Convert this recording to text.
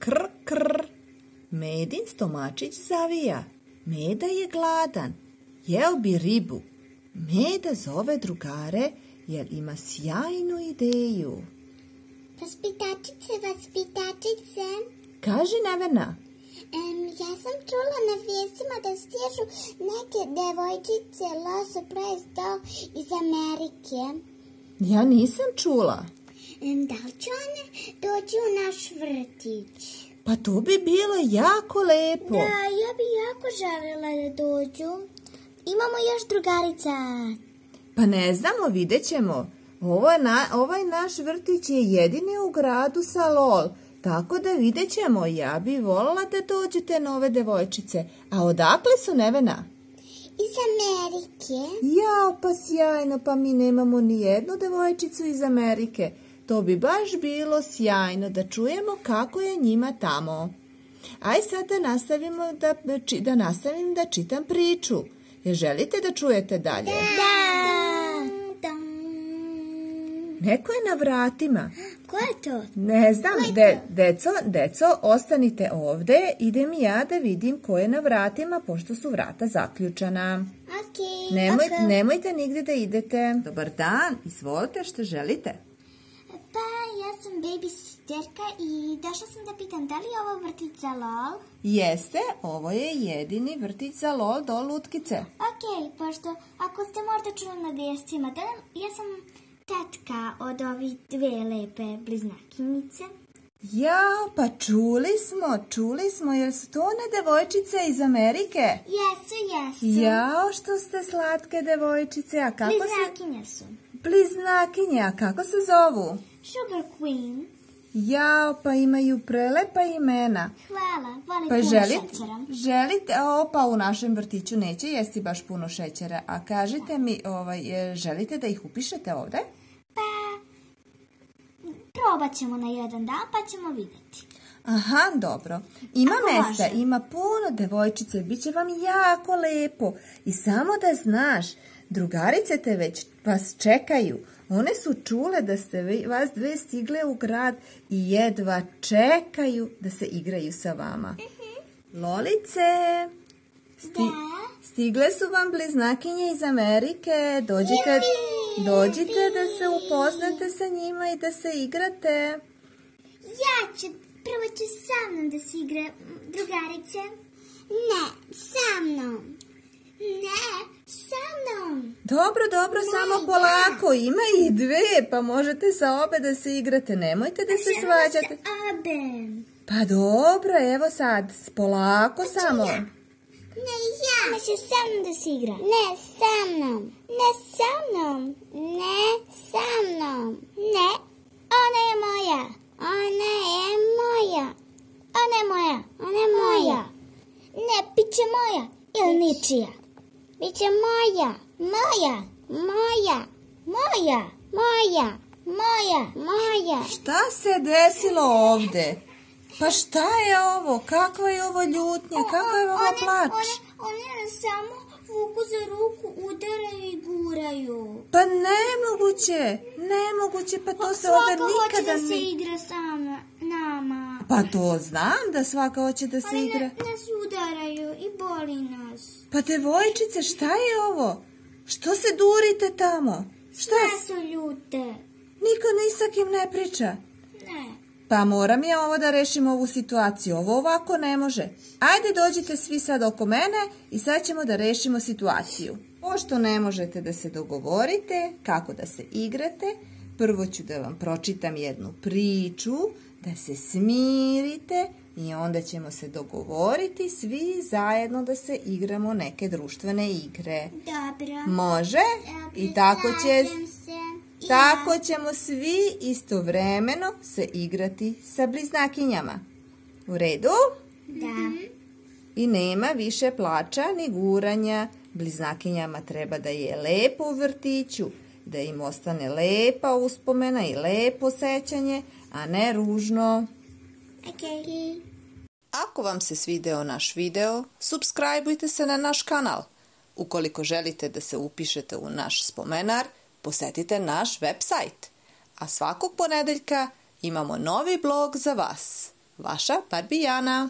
Kr, kr. Medin stomačić zavija. Meda je gladan. Jeo bi ribu. Meda zove drugare jer ima sjajnu ideju. Vaspitačice. Kaži, Nevena. Ja sam čula na vijestima da stižu neke devojčice La Surprise Doll iz Amerike. Ja nisam čula. Da li će one doći u naš vrtić? Pa to bi bilo jako lepo. Da, ja bi jako željela da dođu. Imamo još drugarica. Pa ne znamo, vidjet ćemo. Ovaj naš vrtić je jedini u gradu sa LOL. Tako da vidjet ćemo. Ja bi voljela da dođu te nove devojčice. A odakle su, Nevena? Iz Amerike. Jao, pa sjajno, pa mi nemamo ni jednu devojčicu iz Amerike. To bi baš bilo sjajno da čujemo kako je njima tamo. Aj sad da nastavim da čitam priču. Jer želite da čujete dalje? Da. Neko je na vratima. Ko je to? Ne znam. Deco, ostanite ovde. Idem ja da vidim ko je na vratima, pošto su vrata zaključana. Nemojte nigde da idete. Dobar dan, izvolite, što želite? Pa, ja sam babysitterka i došla sam da pitam da li je ovo vrtić za LOL? Jeste, ovo je jedini vrtić za LOL do lutkice. Ok, pošto ako ste možda čuli na vijestima, ja sam tetka od ovih dve lepe bliznakinjice. Jao, pa čuli smo, jer su to one devojčice iz Amerike? Jesu. Jao, što ste slatke devojčice, a kako Bliznakinje su. Bliznakinje, a kako se zovu? Sugar Queen. Jao, pa imaju prelepa imena. Hvala, volim Pa puno šećera. želite, pa u našem vrtiću neće jesti baš puno šećera, a kažite mi, želite da ih upišete ovde? Pa, probat ćemo na jedan dan, pa ćemo vidjeti. Aha, dobro. Ima mesta, ima puno devojčice, bit će vam jako lepo. I samo da znaš, drugarice te već vas čekaju. One su čule da ste vas dve stigle u grad i jedva čekaju da se igraju sa vama. Lolice, stigle su vam bliznakinje iz Amerike. Dođite da se upoznate sa njima i da se igrate. Prvo ću sa mnom da se igra, drugarice. Ne, sa mnom. Dobro, samo polako, ima ih dve, pa možete sa obe da se igrate, nemojte da se svađate. Pa dobro, evo sad, polako samo. Ne, ja. Ću sa mnom da se igra. Ne, sa mnom. Ne, ona je moja. Ne, bit će moja ili ničija. Biće moja. Šta se desilo ovde? Pa šta je ovo? Kakva je ovo ljutnja? Kakva je ovo plač? One samo vuku za ruku, udaraju i guraju. Pa nemoguće, pa to se ovde nikada Svaka hoće da se igra sa nama. Pa to znam da svaka hoće da se igra. One nas udaraju i boli nas. Pa devojčice, šta je ovo? Što se durite tamo? Sve su ljute. Niko ni sa kim ne priča? Ne. Pa moram ja ovo da rešim ovu situaciju. Ovo ovako ne može. Ajde, dođite svi sad oko mene i sad ćemo da rešimo situaciju. Pošto ne možete da se dogovorite kako da se igrate, prvo ću da vam pročitam jednu priču, da se smirite i onda ćemo se dogovoriti svi zajedno da se igramo neke društvene igre. Dobro. Može? I tako ćemo svi istovremeno se igrati sa bliznakinjama. U redu? Da. I nema više plača ni guranja. Bliznakinjama treba da je lepo u vrtiću, da im ostane lepa uspomena i lepo sećanje, a ne ružno. Okay. Ako vam se svideo naš video, subscribeujte se na naš kanal. Ukoliko želite da se upišete u naš spomenar, posetite naš website. A svakog ponedeljka imamo novi blog za vas. Vaša Barbijana.